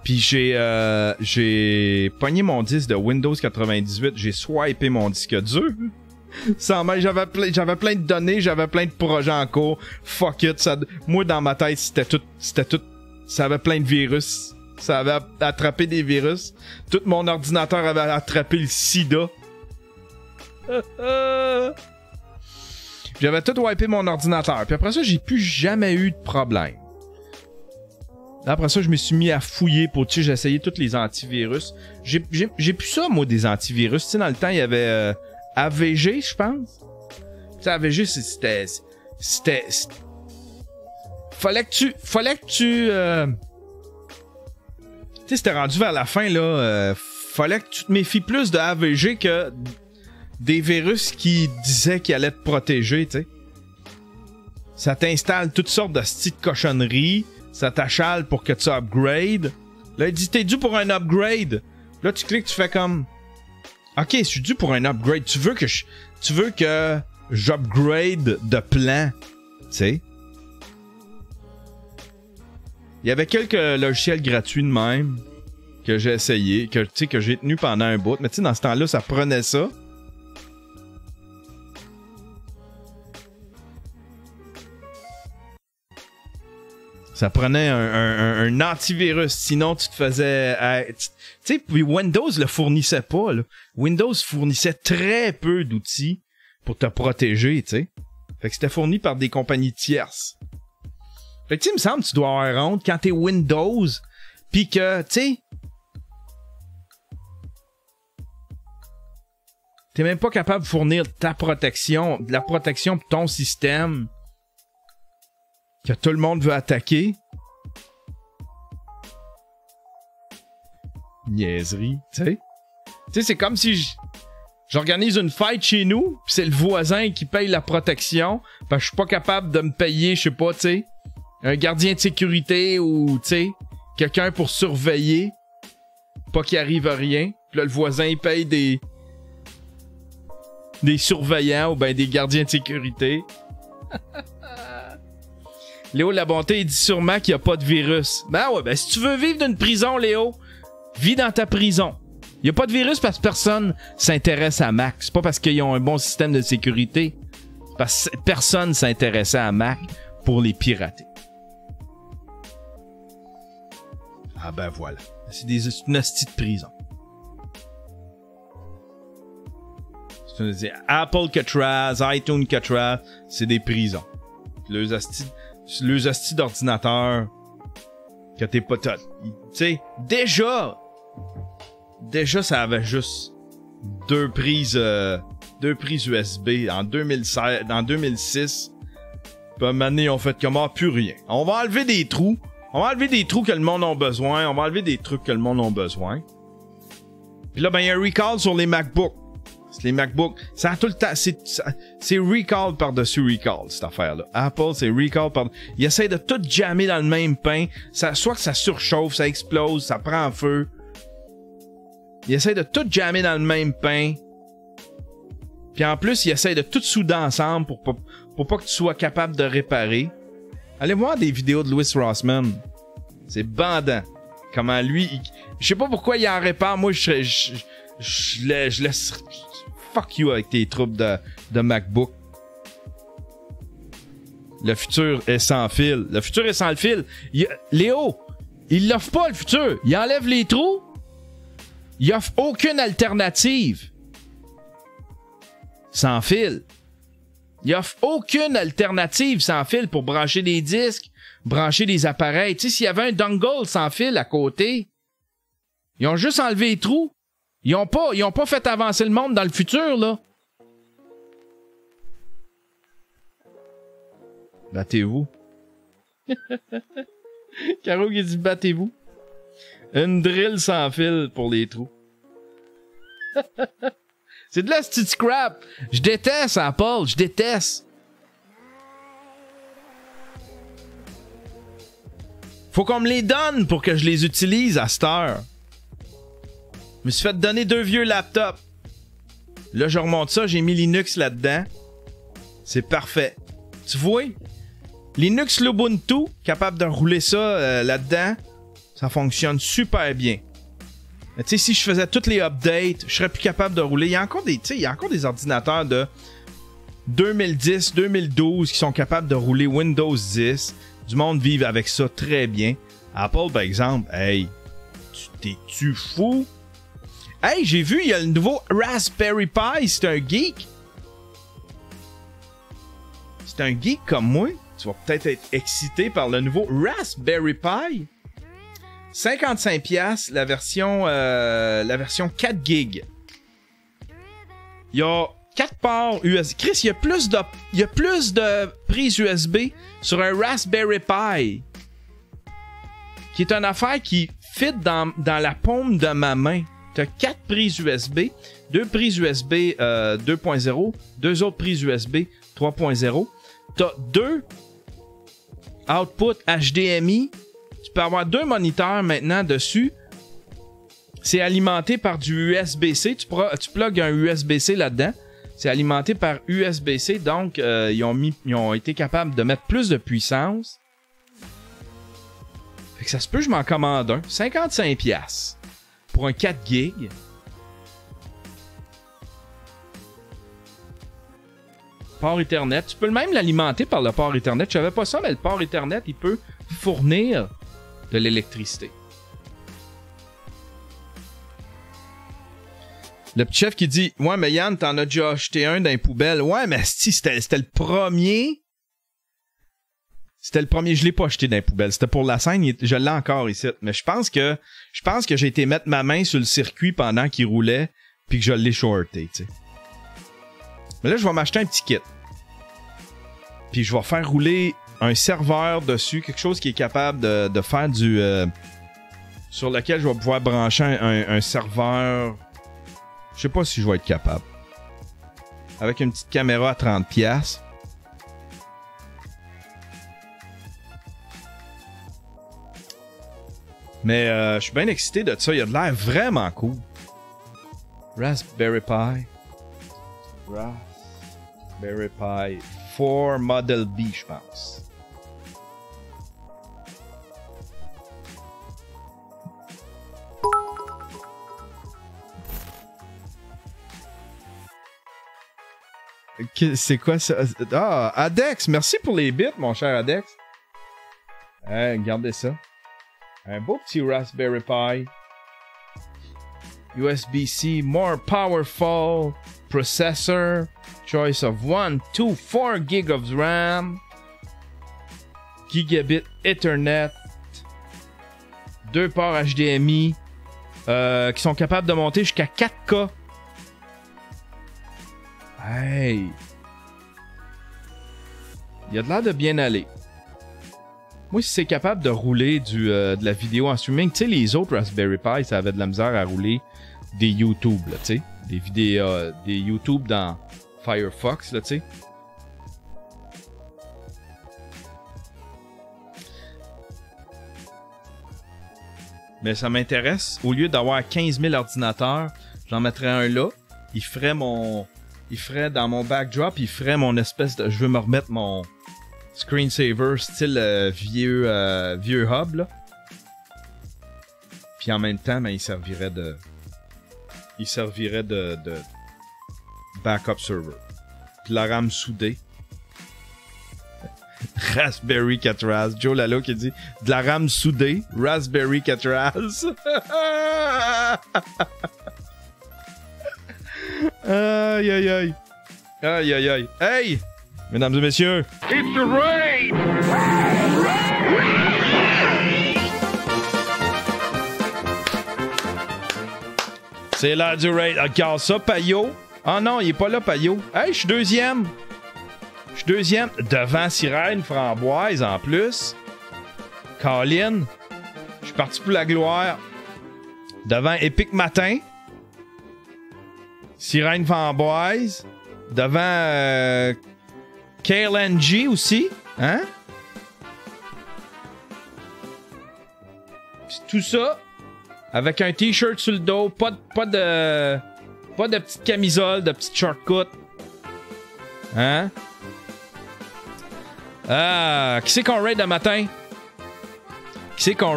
Puis j'ai pogné mon disque de Windows 98. J'ai swipé mon disque dur. Sans mal, j'avais plein de données, j'avais plein de projets en cours. Fuck it, moi dans ma tête, c'était tout, ça avait plein de virus. Ça avait attrapé des virus. Tout mon ordinateur avait attrapé le sida. J'avais tout wipé mon ordinateur. Puis après ça, j'ai plus jamais eu de problème. Là, après ça, je me suis mis à fouiller pour, tu sais, j'ai essayé tous les antivirus. J'ai plus ça, moi, des antivirus. Tu sais, dans le temps, il y avait AVG, je pense. Tu sais, AVG, c'était... Fallait que tu... Tu sais, c'était rendu vers la fin, là. Fallait que tu te méfies plus de AVG que des virus qui disaient qu'ils allaient te protéger, tu sais. Ça t'installe toutes sortes de petites cochonneries. Ça t'achale pour que tu upgrades. Là, il dit, t'es dû pour un upgrade. Là, tu cliques, tu fais comme... Ok, je suis dû pour un upgrade. Tu veux que j'upgrade de plan. Tu sais. Il y avait quelques logiciels gratuits de même que j'ai essayé, que j'ai tenu pendant un bout. Mais tu sais, dans ce temps-là, ça prenait ça. Ça prenait un antivirus, sinon tu te faisais... tu sais, puis Windows le fournissait pas, là. Windows fournissait très peu d'outils pour te protéger, tu sais. Fait que c'était fourni par des compagnies tierces. Fait que tu sais, il me semble que tu dois avoir honte quand t'es Windows, pis que, tu sais... T'es même pas capable de fournir ta protection, de la protection pour ton système... que tout le monde veut attaquer. Niaiserie, tu sais. Tu sais, c'est comme si j'organise une fête chez nous, pis c'est le voisin qui paye la protection, parce que je suis pas capable de me payer, je sais pas, tu sais, un gardien de sécurité ou, tu sais, quelqu'un pour surveiller, pas qu'il arrive à rien. Pis là, le voisin, il paye des surveillants ou ben des gardiens de sécurité. Léo La Bonté, il dit sûrement qu'il n'y a pas de virus. Ben ouais, ben si tu veux vivre d'une prison, Léo, vis dans ta prison. Il n'y a pas de virus parce que personne s'intéresse à Mac. C'est pas parce qu'ils ont un bon système de sécurité. C'est parce que personne s'intéressait à Mac pour les pirater. Ah ben voilà. C'est une hostie de prison. Apple Catraz, iTunes Catraz, c'est des prisons. Les hosties d'ordinateur que t'es pas... Tu sais, déjà, ça avait juste deux prises USB en 2016, en 2006. Puis à un moment donné, ils ont fait comment? Plus rien. On va enlever des trous. On va enlever des trous que le monde a besoin. On va enlever des trucs que le monde a besoin. Puis là, ben, il y a un recall sur les MacBooks. Les MacBooks, ça a tout le temps... C'est recall par-dessus recall, cette affaire-là. Apple, c'est recall par... Ils essayent de tout jammer dans le même pain. Soit que ça surchauffe, ça explose, ça prend feu. Ils essayent de tout jammer dans le même pain. Puis en plus, ils essayent de tout souder ensemble pour pas que tu sois capable de réparer. Allez voir des vidéos de Louis Rossmann. C'est bandant. Comment lui... Je sais pas pourquoi il en répare. Moi, je laisse... Fuck you avec tes troupes de MacBook. Le futur est sans fil. Le futur est sans le fil. Léo, il l'offre pas le futur. Il enlève les trous. Il offre aucune alternative. Sans fil. Il offre aucune alternative sans fil pour brancher des disques, brancher des appareils. Tu sais, s'il y avait un dongle sans fil à côté, ils ont juste enlevé les trous. Ils ont pas fait avancer le monde dans le futur, là. Battez-vous. Caro qui dit battez-vous. Une drill sans fil pour les trous. C'est de la petite scrap. Je déteste Apple, je déteste. Faut qu'on me les donne pour que je les utilise à cette heure. Je me suis fait donner 2 vieux laptops. Là, je remonte ça, j'ai mis Linux là-dedans. C'est parfait. Tu vois? Linux Lubuntu, capable de rouler ça là-dedans, ça fonctionne super bien. Mais tu sais, si je faisais toutes les updates, je serais plus capable de rouler. Il y a encore des ordinateurs de 2010, 2012 qui sont capables de rouler Windows 10. Du monde vive avec ça très bien. Apple, par exemple, hey, t'es-tu fou? Hey, j'ai vu, il y a le nouveau Raspberry Pi. C'est un geek. C'est un geek comme moi. Tu vas peut-être être excité par le nouveau Raspberry Pi. $55 la version 4 GB. Il y a 4 ports USB. Chris, il y a plus de prises USB sur un Raspberry Pi, qui est une affaire qui fit dans la paume de ma main. Tu as 4 prises USB, 2 prises USB 2.0, 2 autres prises USB 3.0. Tu as 2 outputs HDMI. Tu peux avoir 2 moniteurs maintenant dessus. C'est alimenté par du USB-C. Tu plugues un USB-C là-dedans. C'est alimenté par USB-C. Donc, ils ont été capables de mettre plus de puissance. Fait que ça se peut, je m'en commande un. 55$ pour un 4 GB. Port Ethernet. Tu peux même l'alimenter par le port Ethernet. Je savais pas ça, mais le port Ethernet, il peut fournir de l'électricité. Le petit chef qui dit « Ouais, mais Yann, t'en as déjà acheté un dans les poubelles. » Ouais, mais c'était le premier. C'était le premier. Je l'ai pas acheté dans les poubelles. C'était pour la scène. Je l'ai encore ici. Mais je pense que j'ai été mettre ma main sur le circuit pendant qu'il roulait puis que je l'ai shorté, tu sais. Mais là, je vais m'acheter un petit kit. Puis je vais faire rouler un serveur dessus, quelque chose qui est capable de faire du... sur lequel je vais pouvoir brancher un serveur... Je sais pas si je vais être capable. Avec une petite caméra à 30$. Mais je suis bien excité de ça. Il a de l'air vraiment cool. Raspberry Pi. Raspberry Pi 4 Model B, je pense. C'est quoi ça? Ah, Adex! Merci pour les bits, mon cher Adex. Regardez ça. Un beau petit Raspberry Pi. USB-C, more powerful processor. Choice of 1, 2, 4 GB of RAM. Gigabit Ethernet. 2 ports HDMI. Qui sont capables de monter jusqu'à 4K. Hey! Il a de l'air de bien aller. Moi, si c'est capable de rouler de la vidéo en streaming, tu sais, les autres Raspberry Pi, ça avait de la misère à rouler des YouTube, là, tu sais. Des vidéos, des YouTube dans Firefox, là, tu sais. Mais ça m'intéresse. Au lieu d'avoir 15 000 ordinateurs, j'en mettrais un là. Il ferait dans mon backdrop, il ferait mon espèce de... Je veux me remettre mon screensaver style vieux hub, là. Puis en même temps, ben, il servirait de backup server. Puis la RAM soudée. Raspberry 4RAS. Joe Lalo qui dit de la RAM soudée. Raspberry 4RAS. Aïe aïe aïe. Aïe aïe aïe. Hey! Mesdames et messieurs. It's the rain! C'est l'heure du raid. Regarde ça, Payot. Ah non, il est pas là, Payot. Hey, je suis deuxième. Devant Sirène Framboise en plus. Colin. Je suis parti pour la gloire. Devant Epic Matin. Sirène Framboise. Devant KLNG aussi. Hein? Puis tout ça avec un t-shirt sur le dos. Pas de petite camisole, de petite shortcut. Hein? Ah, qui c'est qu'on raid un matin? Quelqu'un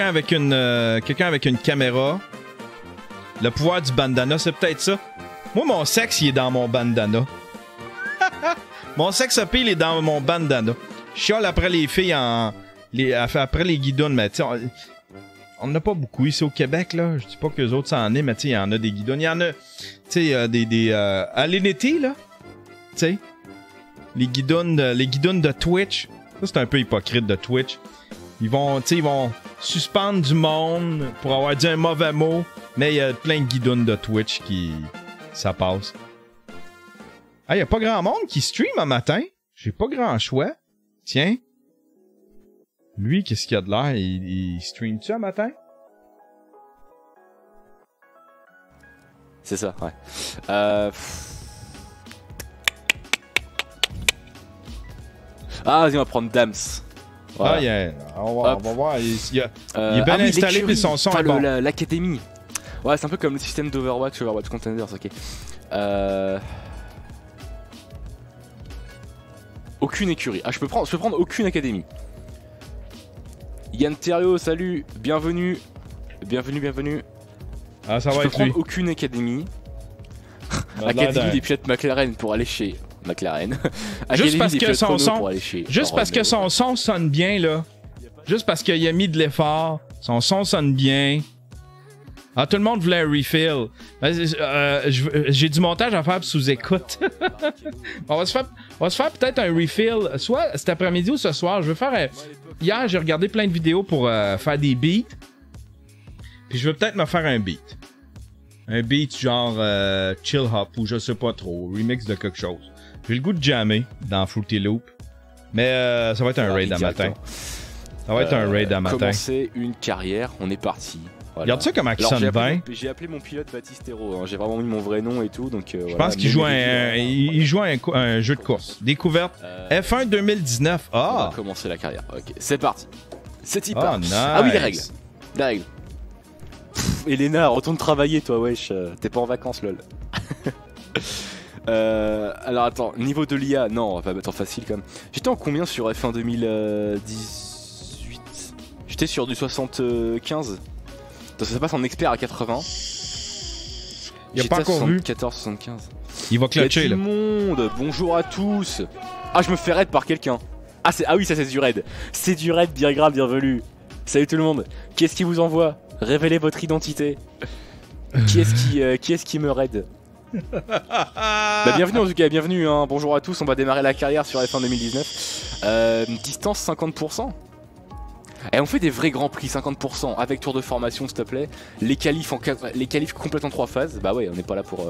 avec une caméra. Le pouvoir du bandana, c'est peut-être ça. Moi, mon sexe, il est dans mon bandana. Mon sexe appeal est dans mon bandana. Je chiale après les filles après les guidounes, mais tu sais, on n'a pas beaucoup ici au Québec, là. Je dis pas que les autres s'en est, mais tu sais, il y en a des guidounes. Il y en a, tu sais, à l'Énété, là. Tu sais. Les guidounes de Twitch. Ça, c'est un peu hypocrite de Twitch. Ils vont suspendre du monde pour avoir dit un mauvais mot, mais il y a plein de guidounes de Twitch qui... ça passe. Ah, il y a pas grand monde qui stream un matin. J'ai pas grand choix. Tiens. Lui, qu'est-ce qu'il a de l'air? Il stream-tu un matin? C'est ça, ouais. Ah, vas-y, on va prendre Dams. Voilà. Ah, on va voir. Il est bien installé, puis son son est bon. L'académie. Ouais, c'est un peu comme le système d'Overwatch, Overwatch Contenders, ok. Aucune écurie. Ah, je peux prendre aucune académie. Yann Thériault, salut, bienvenue. Bienvenue. Ah, ça va être être lui. Je peux prendre aucune académie. Académie des pilotes McLaren pour aller chez McLaren. Juste parce que son son, juste parce que son son sonne bien là. Juste parce qu'il a mis de l'effort, son son sonne bien. Ah, tout le monde voulait un refill. J'ai du montage à faire sous écoute. On va se faire peut-être un refill, soit cet après-midi ou ce soir. Je veux faire. Hier, j'ai regardé plein de vidéos pour faire des beats. Puis je veux peut-être me faire un beat. Un beat genre chill hop ou je sais pas trop, remix de quelque chose. J'ai le goût de jammer dans Fruity Loop. Mais ça va être un raid à matin. Ça va être un raid à matin. Commencer une carrière, on est parti. Voilà. Regarde ça comment il sonne bien. J'ai appelé mon pilote Baptiste Hérault, hein. J'ai vraiment mis mon vrai nom et tout. Donc, je voilà, pense qu'il joue, il joue un jeu de course. Découverte F1 2019. Ah! On va commencer la carrière. Ok, c'est parti. C'est y part. Nice. Ah oui, les règles. Les règles. Elena, retourne travailler toi, wesh. T'es pas en vacances, lol. Alors attends, niveau de l'IA, non, on va pas mettre en facile quand même. J'étais en combien sur F1 2018? J'étais sur du 75. Donc ça passe en expert à 80. Il a pas encore vu. 74, 75. Il va clutcher là. Tout le monde, bonjour à tous. Ah, je me fais raid par quelqu'un. Ah oui, ça c'est du raid. C'est du raid, bien grave, bienvenue. Salut tout le monde. Qui est-ce qui vous envoie? Révélez votre identité. Qui est-ce qui me raid? Bah bienvenue en tout cas, bienvenue, hein. Bonjour à tous, on va démarrer la carrière sur F1 2019. Distance 50%. Et on fait des vrais grands prix 50% avec tour de formation s'il te plaît. Les qualifs complètent en 3 phases. Bah ouais, on n'est pas là pour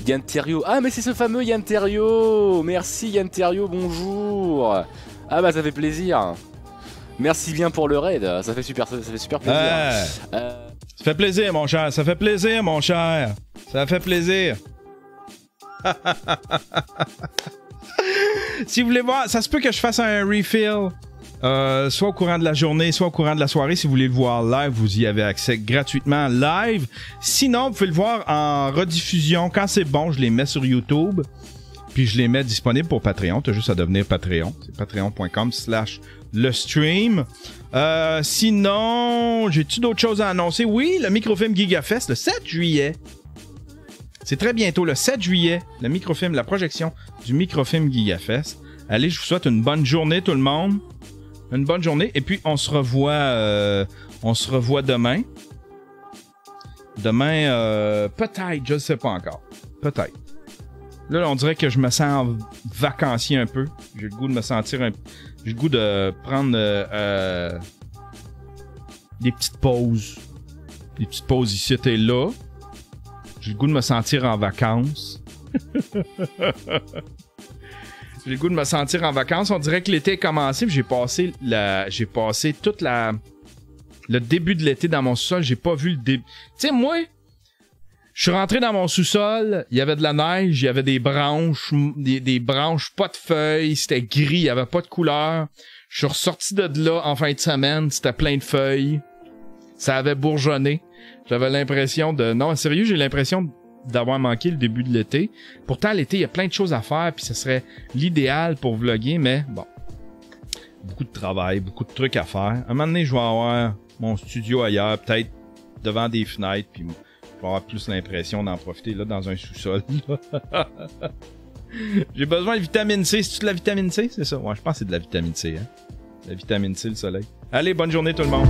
Yann Thériault. Ah mais c'est ce fameux Yann Thériault. Merci Yann Thériault, bonjour. Ah bah ça fait plaisir. Merci bien pour le raid, ça fait super plaisir. Ça fait plaisir mon cher, ça fait plaisir mon cher. Ça fait plaisir. Si vous voulez voir, ça se peut que je fasse un refill. Soit au courant de la journée, soit au courant de la soirée. Si vous voulez le voir live, vous y avez accès gratuitement live. Sinon, vous pouvez le voir en rediffusion. Quand c'est bon, je les mets sur YouTube. Puis je les mets disponibles pour Patreon. T'as juste à devenir Patreon. C'est patreon.com/lestream. Sinon, j'ai-tu d'autres choses à annoncer? Oui, le Microfilm GigaFest le 7 juillet. C'est très bientôt, le 7 juillet. Le microfilm, la projection du Microfilm GigaFest. Allez, je vous souhaite une bonne journée tout le monde. Une bonne journée. Et puis, on se revoit demain. Demain, peut-être, je ne sais pas encore. Peut-être. Là, on dirait que je me sens vacancier un peu. J'ai le goût de me sentir j'ai le goût de prendre des petites pauses. Des petites pauses ici et là. J'ai le goût de me sentir en vacances. J'ai le goût de me sentir en vacances. On dirait que l'été est commencé. J'ai passé toute le début de l'été dans mon sous-sol. J'ai pas vu le début. Tu sais, moi, je suis rentré dans mon sous-sol. Il y avait de la neige. Il y avait des branches. Des branches, pas de feuilles. C'était gris. Il y avait pas de couleur. Je suis ressorti de là en fin de semaine. C'était plein de feuilles. Ça avait bourgeonné. J'avais l'impression de... Non, sérieux, j'ai l'impression d'avoir manqué le début de l'été. Pourtant, l'été, il y a plein de choses à faire, puis ce serait l'idéal pour vlogger, mais bon. Beaucoup de travail, beaucoup de trucs à faire. Un moment donné, je vais avoir mon studio ailleurs, peut-être devant des fenêtres, puis je vais avoir plus l'impression d'en profiter là dans un sous-sol. J'ai besoin de vitamine C. C'est-tu de la vitamine C? C'est ça? Ouais, je pense que c'est de la vitamine C. Hein? La vitamine C, le soleil. Allez, bonne journée tout le monde!